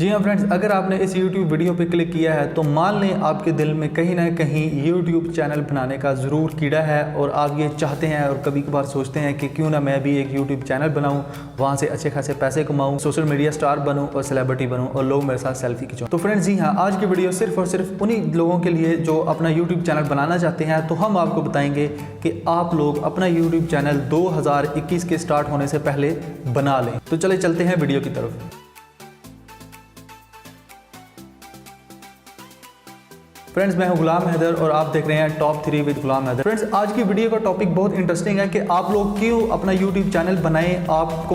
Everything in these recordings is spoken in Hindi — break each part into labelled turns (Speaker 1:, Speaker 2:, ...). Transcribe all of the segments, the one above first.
Speaker 1: जी हाँ फ्रेंड्स, अगर आपने इस YouTube वीडियो पे क्लिक किया है तो मान लें आपके दिल में कहीं ना कहीं YouTube चैनल बनाने का ज़रूर कीड़ा है और आप ये चाहते हैं और कभी कभार सोचते हैं कि क्यों ना मैं भी एक YouTube चैनल बनाऊं, वहाँ से अच्छे खासे पैसे कमाऊं, सोशल मीडिया स्टार बनूं और सेलिब्रिटी बनूं और लोग मेरे साथ सेल्फी खिंचवाएं। तो फ्रेंड्स जी हाँ, आज की वीडियो सिर्फ और सिर्फ उन्हीं लोगों के लिए जो अपना YouTube चैनल बनाना चाहते हैं। तो हम आपको बताएंगे कि आप लोग अपना YouTube चैनल 2021 के स्टार्ट होने से पहले बना लें। तो चले चलते हैं वीडियो की तरफ। फ्रेंड्स, मैं हूं गुलाम हैदर और आप देख रहे हैं top 3 with Ghulam Haider. Friends, आज की वीडियो का टॉपिक बहुत इंटरेस्टिंग है कि आप लोग क्यों अपना यूट्यूब चैनल बनाएं। आपको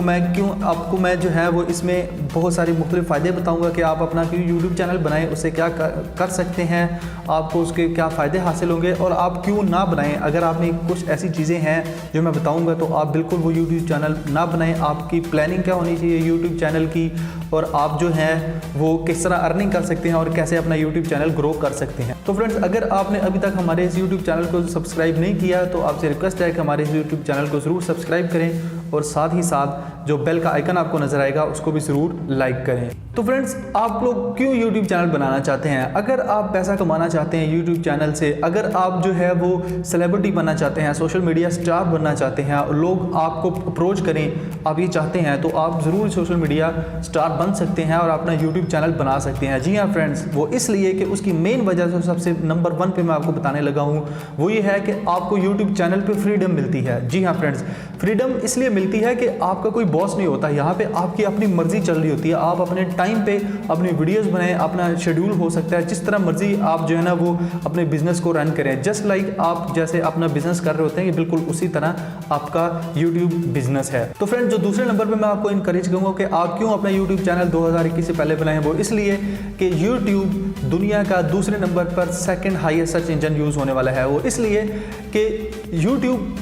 Speaker 1: मैं जो है वो इसमें बहुत सारे मुख्तलिफ फ़ायदे बताऊंगा कि आप अपना क्यों यूट्यूब चैनल बनाएं, उससे क्या कर सकते हैं, आपको उसके क्या फ़ायदे हासिल होंगे और आप क्यों ना बनाएं। अगर आप में कुछ ऐसी चीज़ें हैं जो मैं बताऊँगा तो आप बिल्कुल वो यूट्यूब चैनल ना बनाएं। आपकी प्लानिंग क्या होनी चाहिए यूट्यूब चैनल की और आप जो है वो किस तरह अर्निंग कर सकते हैं और कैसे अपना यूट्यूब चैनल ग्रो कर सकते हैं। तो फ्रेंड्स, अगर आपने अभी तक हमारे इस यूट्यूब चैनल को सब्सक्राइब नहीं किया तो आपसे रिक्वेस्ट है कि हमारे इस यूट्यूब चैनल को ज़रूर सब्सक्राइब करें और साथ ही साथ जो बेल का आइकन आपको नजर आएगा उसको भी ज़रूर लाइक करें। तो फ्रेंड्स, आप लोग क्यों यूट्यूब चैनल बनाना चाहते हैं? अगर आप पैसा कमाना चाहते हैं यूट्यूब चैनल से, अगर आप जो है वो सेलिब्रिटी बनना चाहते हैं, सोशल मीडिया स्टार बनना चाहते हैं और लोग आपको अप्रोच करें, आप ये चाहते हैं तो आप ज़रूर सोशल मीडिया स्टार बन सकते हैं और अपना यूट्यूब चैनल बना सकते हैं। जी हाँ फ्रेंड्स, वो इसलिए कि उसकी मेन वजह जो सबसे नंबर 1 पे मैं आपको बताने लगा हूँ वो ये है कि आपको यूट्यूब चैनल पे फ्रीडम मिलती है। जी हाँ फ्रेंड्स, फ्रीडम इसलिए मिलती है कि आपका कोई बॉस नहीं होता। यहाँ पे आपकी अपनी मर्जी चल रही होती है। आप अपने टाइम पे अपनी वीडियोस बनाएं, अपना शेड्यूल हो सकता है जिस तरह मर्जी आप जो है ना वो अपने बिजनेस को रन करें। जस्ट लाइक आप जैसे अपना बिजनेस कर रहे होते हैं, ये बिल्कुल उसी तरह आपका यूट्यूब बिजनेस है। तो फ्रेंड्स, जो दूसरे नंबर पे मैं आपको इनकरेज करूंगा कि आप क्यों अपना यूट्यूब चैनल 2021 से पहले बनाएं, वो इसलिए कि यूट्यूब दुनिया का दूसरे नंबर पर second highest search engine use होने वाला है। वो इसलिए कि यूट्यूब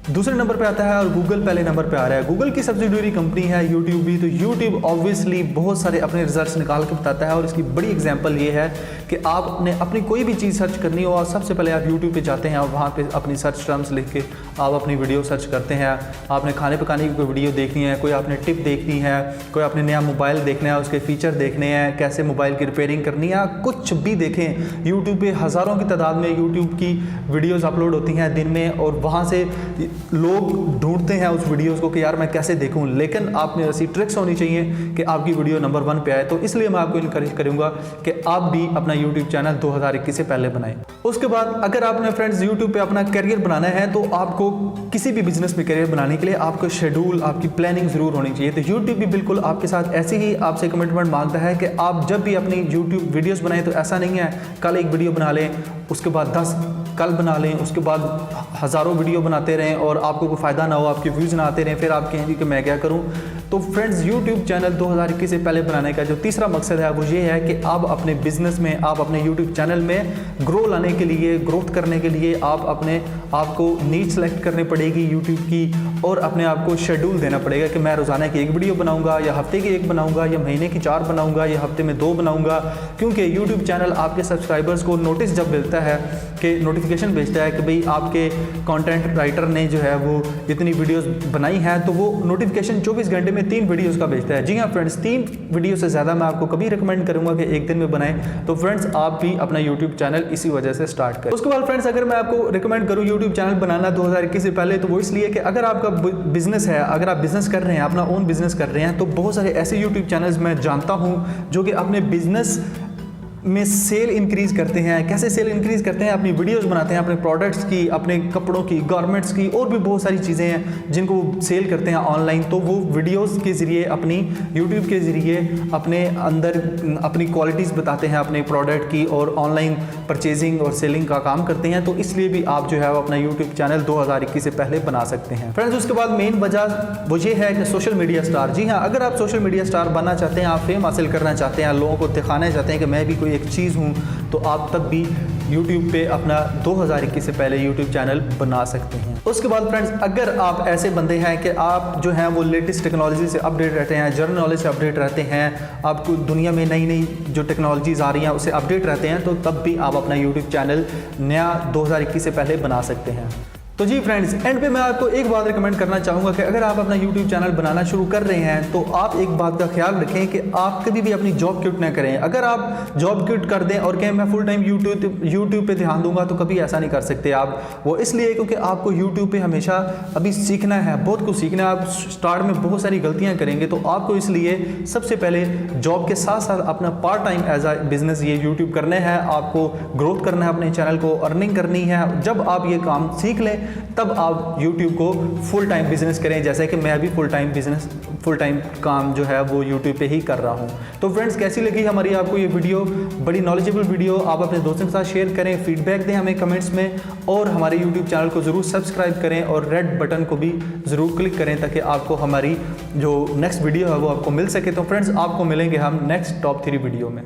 Speaker 1: दूसरे नंबर पे आता है और गूगल पहले नंबर पे आ रहा है। गूगल की सब्सिडियरी कंपनी है यूट्यूब भी, तो यूट्यूब ऑब्वियसली बहुत सारे अपने रिजल्ट्स निकाल के बताता है और इसकी बड़ी एग्जांपल ये है कि आपने अपनी कोई भी चीज़ सर्च करनी हो और सबसे पहले आप यूट्यूब पे जाते हैं और वहाँ पे अपनी सर्च टर्म्स लिख के आप अपनी वीडियो सर्च करते हैं। आपने खाने पकाने की कोई वीडियो देखनी है, कोई आपने टिप देखनी है, कोई आपने नया मोबाइल देखना है, उसके फीचर देखने हैं, कैसे मोबाइल की रिपेयरिंग करनी है, कुछ भी देखें। यूट्यूब पे हज़ारों की तादाद में यूट्यूब की वीडियोज़ अपलोड होती हैं दिन में और वहाँ से लोग ढूंढते हैं उस वीडियोस को कि यार मैं कैसे देखूं। लेकिन आप में ऐसी ट्रिक्स होनी चाहिए कि आपकी वीडियो नंबर 1 पे आए। तो इसलिए मैं आपको इनकरेज करूंगा कि आप भी अपना यूट्यूब चैनल 2021 से पहले बनाएं। उसके बाद अगर आपने फ्रेंड्स यूट्यूब पे अपना करियर बनाना है तो आपको किसी भी बिजनेस में करियर बनाने के लिए आपको शेड्यूल, आपकी प्लानिंग जरूर होनी चाहिए। तो यूट्यूब भी बिल्कुल आपके साथ ऐसे ही आपसे कमिटमेंट मांगता है कि आप जब भी अपनी यूट्यूब वीडियोस बनाएं तो ऐसा नहीं है कल एक वीडियो बना लें, उसके बाद 10 कल बना लें, उसके बाद हज़ारों वीडियो बनाते रहें और आपको कोई फ़ायदा ना हो, आपके व्यूज़ ना आते रहें, फिर आप कहेंगे कि मैं क्या करूं। तो फ्रेंड्स, यूट्यूब चैनल 2021 से पहले बनाने का जो तीसरा मकसद है वो ये है कि आप अपने बिजनेस में, आप अपने यूट्यूब चैनल में ग्रो लाने के लिए, ग्रोथ करने के लिए आपको नीड सेलेक्ट करनी पड़ेगी यूट्यूब की और अपने आप को शेड्यूल देना पड़ेगा कि मैं रोज़ाना की 1 वीडियो बनाऊंगा या हफ्ते की 1 बनाऊंगा या महीने की 4 बनाऊंगा या हफ्ते में 2 बनाऊंगा। क्योंकि यूट्यूब चैनल आपके सब्सक्राइबर्स को नोटिस जब मिलता है कि नोटिफिकेशन भेजता है कि भाई आपके कंटेंट राइटर ने जो है वो इतनी वीडियोस बनाई हैं, तो वो नोटिफिकेशन 24 घंटे में 3 वीडियोस का भेजता है। जी हाँ फ्रेंड्स, 3 वीडियो से ज़्यादा मैं आपको कभी रिकमेंड करूंगा कि एक दिन में बनाएं। तो फ्रेंड्स, आप भी अपना यूट्यूब चैनल इसी वजह से स्टार्ट करें। उसके बाद फ्रेंड्स, अगर मैं आपको रिकमेंड करूँ यूट्यूब चैनल बनाना 2021 से पहले, तो वो इसलिए कि अगर आपका बिजनेस है, अगर आप बिजनेस कर रहे हैं, अपना ओन बिजनेस कर रहे हैं, तो बहुत सारे ऐसे यूट्यूब चैनल्स मैं जानता हूँ जो कि अपने बिजनेस में सेल इंक्रीज करते हैं। कैसे सेल इंक्रीज करते हैं? अपनी वीडियोस बनाते हैं अपने प्रोडक्ट्स की, अपने कपड़ों की, गारमेंट्स की और भी बहुत सारी चीज़ें हैं जिनको वो सेल करते हैं ऑनलाइन। तो वो वीडियोस के ज़रिए, अपनी यूट्यूब के ज़रिए अपने अंदर अपनी क्वालिटीज़ बताते हैं अपने प्रोडक्ट की और ऑनलाइन परचेजिंग और सेलिंग का काम करते हैं। तो इसलिए भी आप जो है वो अपना यूट्यूब चैनल 2021 से पहले बना सकते हैं। फ्रेंड्स, उसके बाद मेन वजह वो ये है कि सोशल मीडिया स्टार। जी हाँ, अगर आप सोशल मीडिया स्टार बनना चाहते हैं, आप फेम हासिल करना चाहते हैं, लोगों को दिखाना चाहते हैं कि मैं भी कोई एक चीज़ हूँ, तो आप तब भी YouTube पे अपना 2021 से पहले YouTube चैनल बना सकते हैं। उसके बाद फ्रेंड्स, अगर आप ऐसे बंदे हैं कि आप जो हैं वो लेटेस्ट टेक्नोलॉजी से अपडेट रहते हैं, जनरल नॉलेज से अपडेट रहते हैं, आपको दुनिया में नई नई जो टेक्नोलॉजीज़ आ रही हैं उससे अपडेट रहते हैं, तो तब भी आप अपना YouTube चैनल नया 2021 से पहले बना सकते हैं। तो जी फ्रेंड्स, एंड पे मैं आपको एक बात रिकमेंड करना चाहूँगा कि अगर आप अपना यूट्यूब चैनल बनाना शुरू कर रहे हैं तो आप एक बात का ख्याल रखें कि आप कभी भी अपनी जॉब क्विट ना करें। अगर आप जॉब क्विट कर दें और कहें मैं फुल टाइम यूट्यूब पे ध्यान दूंगा, तो कभी ऐसा नहीं कर सकते आप। वो इसलिए क्योंकि आपको यूट्यूब पे हमेशा अभी सीखना है, बहुत कुछ सीखना है। आप स्टार्ट में बहुत सारी गलतियाँ करेंगे, तो आपको इसलिए सबसे पहले जॉब के साथ साथ अपना part time as a business ये यूट्यूब करना है। आपको ग्रोथ करना है, अपने चैनल को अर्निंग करनी है। जब आप ये काम सीख लें तब आप YouTube को फुल टाइम बिजनेस करें, जैसे कि मैं अभी फुल टाइम काम जो है वो YouTube पे ही कर रहा हूँ। तो फ्रेंड्स, कैसी लगी हमारी आपको ये वीडियो? बड़ी नॉलेजेबल वीडियो। आप अपने दोस्तों के साथ शेयर करें, फीडबैक दें हमें कमेंट्स में, और हमारे YouTube चैनल को ज़रूर सब्सक्राइब करें और रेड बटन को भी ज़रूर क्लिक करें ताकि आपको हमारी जो नेक्स्ट वीडियो है वो आपको मिल सके। तो फ्रेंड्स, आपको मिलेंगे हम नेक्स्ट टॉप 3 वीडियो में।